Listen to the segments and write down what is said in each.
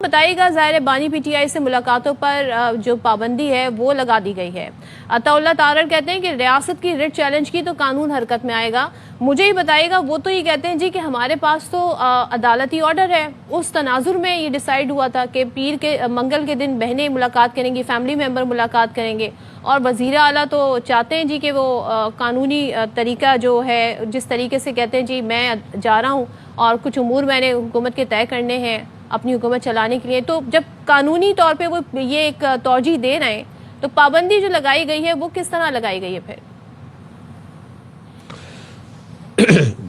بتائیے گا، ظاہر بانی پی ٹی آئی سے ملاقاتوں پر جو پابندی ہے وہ لگا دی گئی ہے. عطا اللہ تارڑ کہتے ہیں کہ ریاست کی ریٹ چیلنج کی تو قانون حرکت میں آئے گا. مجھے ہی بتائیے گا، وہ تو یہ کہتے ہیں جی کہ ہمارے پاس تو عدالتی آرڈر ہے. اس تناظر میں یہ ڈیسائیڈ ہوا تھا کہ منگل کے دن بہنیں ملاقات کریں گی، فیملی ممبر ملاقات کریں گے، اور وزیر اعلیٰ تو چاہتے ہیں جی کہ وہ قانونی طریقہ جو ہے جس طریقے سے کہتے ہیں جی میں جا رہا ہوں اور کچھ امور میں نے حکومت کے طے کرنے ہیں اپنی حکومت چلانے کے لیے. تو جب قانونی طور پہ وہ یہ ایک توجہ دے رہے ہیں تو پابندی جو لگائی گئی ہے وہ کس طرح لگائی گئی ہے پھر؟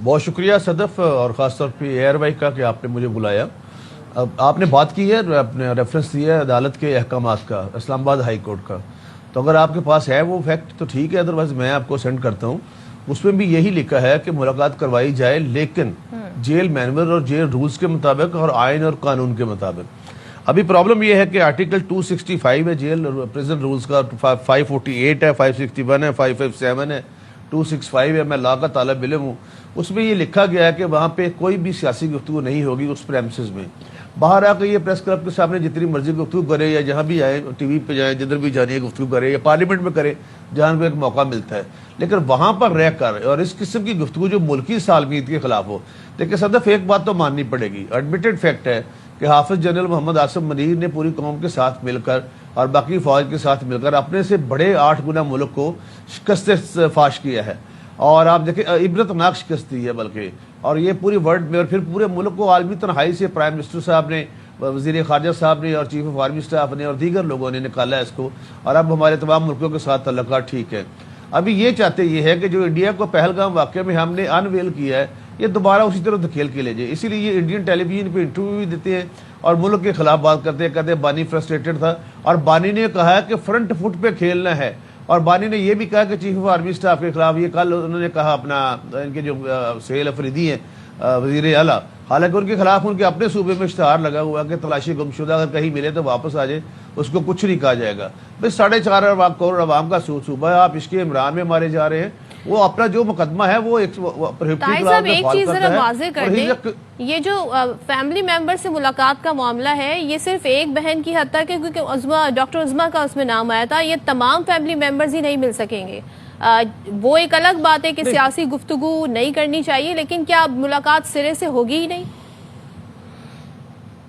بہت شکریہ صدف، اور خاص طور پہ ایئر وائی کا کہ آپ نے مجھے بلایا. اب آپ نے بات کی ہے، اپنے ریفرنس دیا ہے عدالت کے احکامات کا، اسلام آباد ہائی کورٹ کا. تو اگر آپ کے پاس ہے وہ فیکٹ تو ٹھیک ہے، ادروائز میں آپ کو سینڈ کرتا ہوں. اس میں بھی یہی لکھا ہے کہ ملاقات کروائی جائے لیکن جیل مینول اور جیل رولز کے مطابق اور آئین اور قانون کے مطابق. ابھی پرابلم یہ ہے کہ آرٹیکل 265 ہے جیل پریزن رولز کا، 548 ہے، 561 ہے، 557 ہے، 265 ہے. میں لا کا طالب علم ہوں. اس میں یہ لکھا گیا ہے کہ وہاں پہ کوئی بھی سیاسی گفتگو نہیں ہوگی اس پریمسز میں. باہر آ کے یہ پریس کلب کے سامنے جتنی مرضی گفتگو کرے، یا جہاں بھی آئے ٹی وی پہ جائیں، جدھر بھی جانے گفتگو کرے، یا پارلیمنٹ میں کرے جہاں پہ ایک موقع ملتا ہے، لیکن وہاں پر رہ کر اور اس قسم کی گفتگو جو ملکی سالمیت کے خلاف ہو. دیکھیں صدف، ایک بات تو ماننی پڑے گی، ایڈمیٹڈ فیکٹ ہے کہ حافظ جنرل محمد آصف منیر نے پوری قوم کے ساتھ مل کر اور باقی فوج کے ساتھ مل کر اپنے سے بڑے 8 گنا ملک کو شکست فاش کیا ہے. اور آپ دیکھیں عبرتناک شکست دی ہے بلکہ، اور یہ پوری ورلڈ میں اور پھر پورے ملک کو عالمی تنہائی سے پرائم منسٹر صاحب نے، وزیر خارجہ صاحب نے، اور چیف آف آرمی سٹاف نے اور دیگر لوگوں نے نکالا ہے اس کو. اور اب ہمارے تمام ملکوں کے ساتھ تعلقات ٹھیک ہے. ابھی یہ چاہتے یہ ہے کہ جو انڈیا کو پہلگام واقعے میں ہم نے انویل کیا ہے یہ دوبارہ اسی طرح دھکیل کے لے جائے. اسی لیے یہ انڈین ٹیلی ویژن پہ انٹرویو بھی دیتے ہیں اور ملک کے خلاف بات کرتے ہیں. کہتے ہیں بانی فرسٹریٹڈ تھا، اور بانی نے کہا ہے کہ فرنٹ فٹ پہ کھیلنا ہے. اور بانی نے یہ بھی کہا کہ چیف آف آرمی سٹاف کے خلاف، یہ کل انہوں نے کہا اپنا ان کے جو سہیل افریدی ہیں وزیر اعلیٰ، حالانکہ ان کے خلاف ان کے اپنے صوبے میں اشتہار لگا ہوا کہ تلاشی گمشدہ اگر کہیں ملے تو واپس آ جائے، اس کو کچھ نہیں کہا جائے گا. بھائی 4.5 کروڑ عوام کا صوبہ ہے، آپ اس کے عمران میں مارے جا رہے ہیں. وہ اپنا جو مقدمہ ہے وہ ایک چیز ذرا واضح کر دیں، یہ جو فیملی ممبر سے ملاقات کا معاملہ ہے یہ صرف ایک بہن کی حد تک ہے، کیونکہ ڈاکٹر عظمیٰ کا اس میں نام آیا تھا. یہ تمام فیملی ممبرز ہی نہیں مل سکیں گے. وہ ایک الگ بات ہے کہ سیاسی گفتگو نہیں کرنی چاہیے، لیکن کیا ملاقات سرے سے ہوگی ہی نہیں؟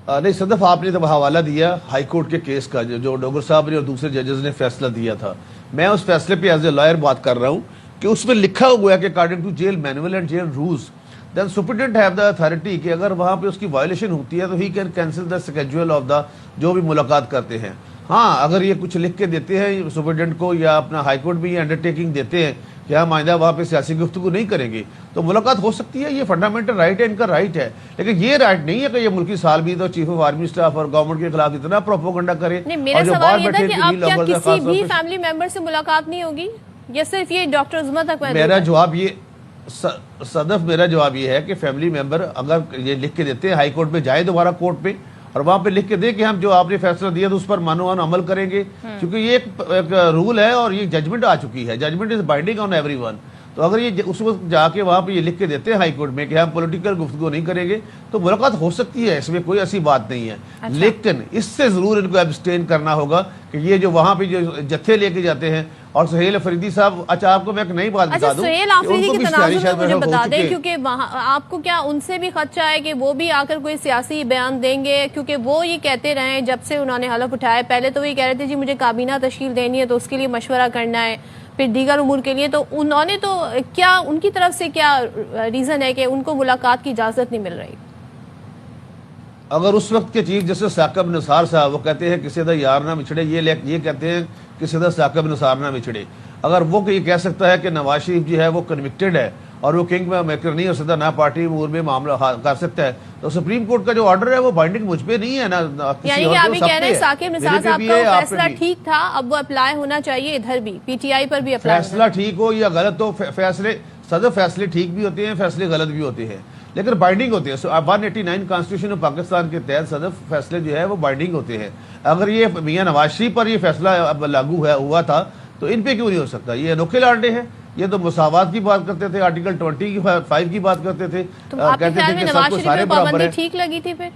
نہیں صدف، آپ نے تو حوالہ دیا ہائی کورٹ کے کیس کا جو ڈوگر صاحب نے اور دوسرے ججز نے فیصلہ دیا تھا. میں اس فیصلے پہ ایز اے لائر بات کر رہا ہوں کہ اس میں لکھا ہوا ہے کہ according to jail manual and jail rules then superintendent have the authority کہ اگر وہاں پہ اس کی وائلیشن ہوتی ہے تو he can cancel the schedule of the جو بھی ملاقات کرتے ہیں. ہاں اگر یہ کچھ لکھ کے دیتے ہیں سپرنٹینڈنٹ کو یا اپنا ہائی کورٹ بھی یہ انڈرٹیکنگ دیتے ہیں کہ ہم آئندہ وہاں پہ سیاسی گفتگو نہیں کریں گے تو ملاقات ہو سکتی ہے. یہ فنڈامنٹل رائٹ ہے، ان کا رائٹ ہے. لیکن یہ رائٹ نہیں ہے کہ یہ ملکی سالمیت اور چیف آف آرمی سٹاف اور گورنمنٹ کے خلاف اتنا پروپیگنڈا کرے. میرا سوال یہ تھا کہ اب کیا کسی بھی فیملی ممبر سے ملاقات نہیں ہوگی یا صرف یہ ڈاکٹر عظمیٰ تک؟ میرا جواب یہ صدف، میرا جواب یہ ہے کہ فیملی ممبر اگر یہ لکھ کے دیتے ہیں ہائی کورٹ میں جائے دوبارہ کورٹ پہ اور وہاں پہ لکھ کے دے کہ ہم جو آپ نے فیصلہ دیا تو اس پر مانو عمل کریں گے، کیونکہ یہ ایک رول ہے اور یہ ججمنٹ آ چکی ہے. Judgment is binding on everyone. تو اگر یہ اس وقت جا کے وہاں پہ یہ لکھ کے دیتے ہیں ہائی کورٹ میں کہ ہم پولیٹیکل گفتگو نہیں کریں گے تو ملاقات ہو سکتی ہے، اس میں کوئی ایسی بات نہیں ہے. لیکن اس سے ضرور ان کو ایبسٹین کرنا ہوگا کہ یہ جو وہاں پہ جو جتھے لے کے جاتے ہیں. اور سہیل افریدی صاحب، اچھا آپ کو میں ایک نئی بات بتا دوں، سہیل افریدی کی تناظر میں مجھے بتا دیں، کیونکہ آپ کو کیا ان سے بھی خدشہ ہے کہ وہ بھی آ کر کوئی سیاسی بیان دیں گے؟ کیونکہ وہ یہ کہتے رہے ہیں جب سے انہوں نے حلف اٹھایا، پہلے تو یہ کہہ رہے تھے جی مجھے کابینہ تشکیل دینی ہے تو اس کے لیے مشورہ کرنا ہے، پھر دیگر امور کے لیے. تو انہوں نے تو کیا ان کی طرف سے کیا ریزن ہے کہ ان کو ملاقات کی اجازت نہیں مل رہی؟ اگر اس وقت کے چیف جسٹس ثاقب نثار صاحب وہ کہتے ہیں کسی دا یار نہ بچھڑے، یہ کہتے ہیں کسی دا ثاقب نثار نہ بچھڑے. اگر وہ یہ کہہ سکتا ہے کہ نواز شریف جو ہے وہ کنوکٹڈ ہے اور وہ کنگ میکر نہیں ہو سکتا، نہ پارٹی امور میں معاملہ کر سکتا ہے، تو سپریم کورٹ کا جو آرڈر ہے وہ بائنڈنگ مجھ پہ نہیں ہے نا یعنی کہ ابھی کہہ رہے ہیں ثاقب نثار صاحب کا فیصلہ ٹھیک تھا، اب وہ اپلائی ہونا چاہیے ادھر بھی، پی ٹی آئی پر بھی اپلائی. فیصلہ ٹھیک ہو یا غلط ہو، فیصلے صدر فیصلے ٹھیک بھی ہوتے ہیں، فیصلے غلط بھی ہوتے ہیں، لیکن بائنڈنگ ہوتے ہیں. 189 کانسٹیٹیوشن آف پاکستان کے تحت صدر فیصلے جو ہے وہ بائنڈنگ ہوتے ہیں. اگر یہ میاں نواز شریف پر یہ فیصلہ اب لاگو ہوا تھا تو ان پہ کیوں نہیں ہو سکتا؟ یہ انوکھے لانڈے ہیں. یہ تو مساوات کی بات کرتے تھے، آرٹیکل 25 کی بات کرتے تھے، کہتے تھے کہ سب کو سارے برابر ہیں. ٹھیک لگی تھی پھر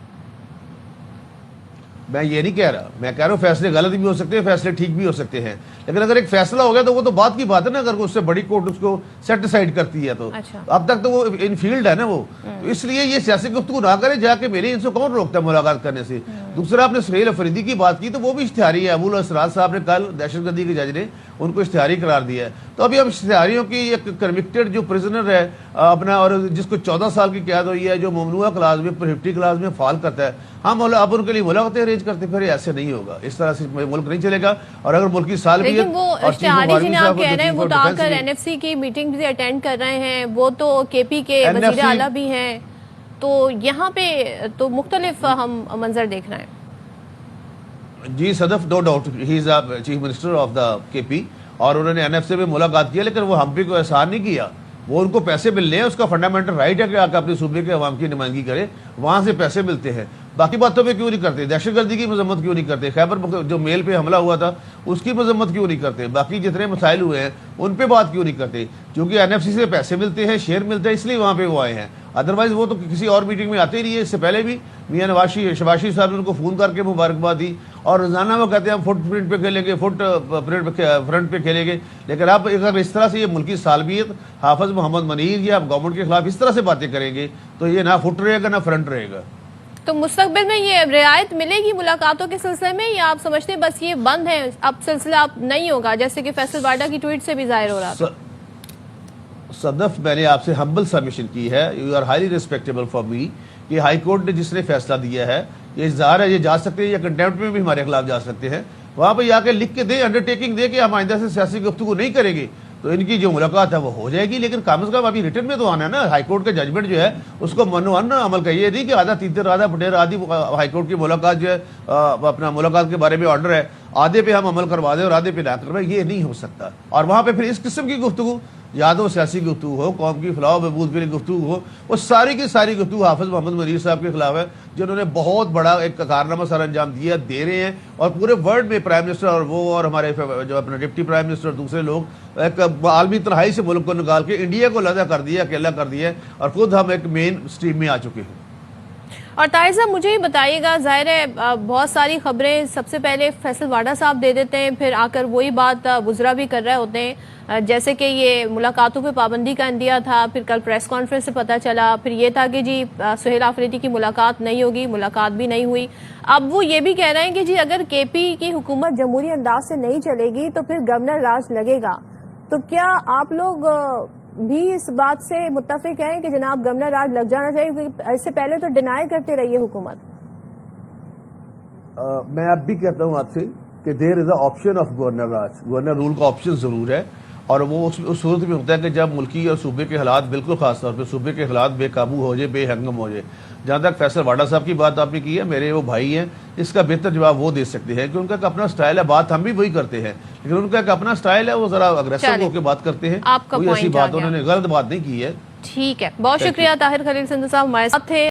میں یہ نہیں کہہ رہا، میں کہہ رہا ہوں فیصلے غلط بھی ہو سکتے ہیں، فیصلے ٹھیک بھی ہو سکتے ہیں، لیکن اگر ایک فیصلہ ہو گیا تو وہ تو بات کی بات ہے نا، اگر اس سے بڑی کورٹ اس کو سیٹ اسائڈ کرتی ہے تو اب تک تو وہ ان فیلڈ ہے نا وہ، تو اس لیے یہ سیاسی گفتگو نہ کرے، جا کے میرے ان سے کون روکتا ہے ملاقات کرنے سے۔ دوسرا آپ نے سہیل افریدی کی بات کی تو وہ بھی اشتہاری ہے، ابو الاسرار صاحب نے کل دہشت گردی کے جج نے ان کو اشتہاری قرار دیا ہے، تو ابھی ہم اشتہاریوں کی ایک کنوکٹڈ جو پرزنر ہے اپنا، اور جس کو 14 سال کی قید ہوئی ہے، جو ممنوعہ کلاس میں پروہیبٹڈ کلاس میں فعال کرتا ہے، ہم اب ان کے لیے ملاقاتیں ارینج کرتے، پھر ایسے نہیں ہوگا، اس طرح سے ملک نہیں چلے گا۔ اور اگر ملک کی سالمیت، لیکن وہ اشتہاری جنہیں آپ کہہ رہے ہیں وہ تو آ کر این ایف سی کی میٹنگ بھی اٹینڈ کر رہے ہیں، وہ تو کے پی کے وزیر اعلیٰ بھی ہیں، تو یہاں پہ تو مختلف ہم منظر دیکھ رہے ہیں۔ جی Sadaf, no doubt he is chief minister of the K P, اور انہوں نے این ایف سی میں ملاقات کیا، لیکن وہ ہم پہ کوئی احسان نہیں کیا، وہ ان کو پیسے ملنے ہیں، اس کا فنڈامنٹل رائٹ ہے کہ آ کے اپنے صوبے کے عوام کی نمائندگی کرے، وہاں سے پیسے ملتے ہیں، باقی باتوں پہ کیوں نہیں کرتے؟ دہشت گردی کی مذمت کیوں نہیں کرتے؟ خیبر جو میل پہ حملہ ہوا تھا اس کی مذمت کیوں نہیں کرتے؟ باقی جتنے مسائل ہوئے ہیں ان پہ بات کیوں نہیں کرتے؟ کیونکہ این ایف سی سے پیسے ملتے ہیں، شیئر ملتے ہیں، اس لیے وہاں پہ وہ آئے ہیں، ادروائز وہ تو کسی اور میٹنگ میں آتے ہی نہیں ہے۔ اس سے پہلے بھی میاں شباشی صاحب نے ان کو فون کر کے مبارکباد دی، اور روزانہ وہ کہتے ہیں ہم فٹ پرنٹ پہ کھیلیں گے، فٹ فرنٹ پہ کھیلیں گے، لیکن اب اگر اس طرح سے یہ ملکی سالمیت حافظ محمد منیر یا گورنمنٹ کے خلاف اس طرح سے باتیں کریں گے تو یہ نہ فٹ رہے گا نہ فرنٹ رہے گا۔ تو مستقبل میں یہ رعایت ملے گی ملاقاتوں کے سلسلے میں، یا آپ سمجھتے ہیں بس یہ بند ہے، اب سلسلہ اب نہیں ہوگا، جیسے کہ فیصل واڈا کی ٹویٹ سے بھی ظاہر ہو رہا تھا؟ صدف، میں نے آپ سے ہمبل سبمیشن کی ہے، you are highly respectable for me, کہ ہائی کورٹ نے جس نے فیصلہ دیا ہے یہ ظاہر ہے یہ جا سکتے ہیں، یا کنٹیمپٹ میں بھی ہمارے خلاف جا سکتے ہیں، وہاں پہ جا کے لکھ کے دیں، انڈرٹیکنگ دے کہ ہم آئندہ سے سیاسی گفتگو نہیں کریں گے، تو ان کی جو ملاقات ہے وہ ہو جائے گی، لیکن کم از کم ابھی ریٹن میں تو آنا ہے نا۔ ہائی کورٹ کا ججمنٹ جو ہے اس کو منوان عمل کا، یہ نہیں کہ آدھا تیتر آدھا پٹیر آدھی ہائی کورٹ کی ملاقات جو ہے اپنا ملاقات کے بارے میں آرڈر ہے، آدھے پہ ہم عمل کروا دیں اور آدھے پہ نہ کروائیں، یہ نہیں ہو سکتا۔ اور وہاں پہ پھر اس قسم کی گفتگو، یا تو سیاسی گفتگو ہو، قوم کی فلاح و بہبود کے لیے گفتگو ہو، وہ ساری کی ساری گفتگو حافظ محمد منیر صاحب کے خلاف ہے، جنہوں نے بہت بڑا ایک کارنامہ سر انجام دیا، دے رہے ہیں، اور پورے ورلڈ میں پرائم منسٹر اور وہ اور ہمارے جو اپنا ڈپٹی پرائم منسٹر اور دوسرے لوگ ایک عالمی تنہائی سے ملک کو نکال کے انڈیا کو علیحدہ کر دیا، اکیلا کر دیا، اور خود ہم ایک مین اسٹریم میں آ چکے ہیں۔ اور طاہر صاحب مجھے ہی بتائیے گا، ظاہر ہے بہت ساری خبریں سب سے پہلے فیصل واڈا صاحب دے دیتے ہیں، پھر آ کر وہی بات وزراء بھی کر رہے ہوتے ہیں، جیسے کہ یہ ملاقاتوں پہ پابندی کا اندیا تھا، پھر کل پریس کانفرنس سے پتہ چلا، پھر یہ تھا کہ جی سہیل آفریدی کی ملاقات نہیں ہوگی، ملاقات بھی نہیں ہوئی۔ اب وہ یہ بھی کہہ رہے ہیں کہ جی اگر کے پی کی حکومت جمہوری انداز سے نہیں چلے گی تو پھر گورنر راج لگے گا، تو کیا آپ لوگ بھی اس بات سے متفق ہیں کہ جناب گورنر راج لگ جانا چاہیے؟ کیونکہ اس سے پہلے تو ڈینائی کرتے رہی ہے حکومت۔ میں اب بھی کہتا ہوں آپ سے کہ there is a option of governor raj, governor rule کا آپشن ضرور ہے، اور وہ اس صورت میں ہوتا ہے کہ جب ملکی اور صوبے کے حالات، بالکل خاص طور پہ صوبے کے حالات بے قابو ہو جائے، بے ہنگم ہو جائے۔ جہاں تک فیصل واڈا صاحب کی بات آپ نے کی ہے، میرے وہ بھائی ہیں، اس کا بہتر جواب وہ دے سکتے ہیں کہ ان کا ایک اپنا سٹائل ہے، بات ہم بھی وہی کرتے ہیں، لیکن ان کا ایک اپنا سٹائل ہے، وہ ذرا اگریسو ہو کے بات کرتے ہیں، کوئی ایسی بات انہوں نے غلط بات نہیں کی ہے۔ ٹھیک ہے، بہت شکریہ طاہر خلیل سندھ صاحب ہمارے ساتھ تھے۔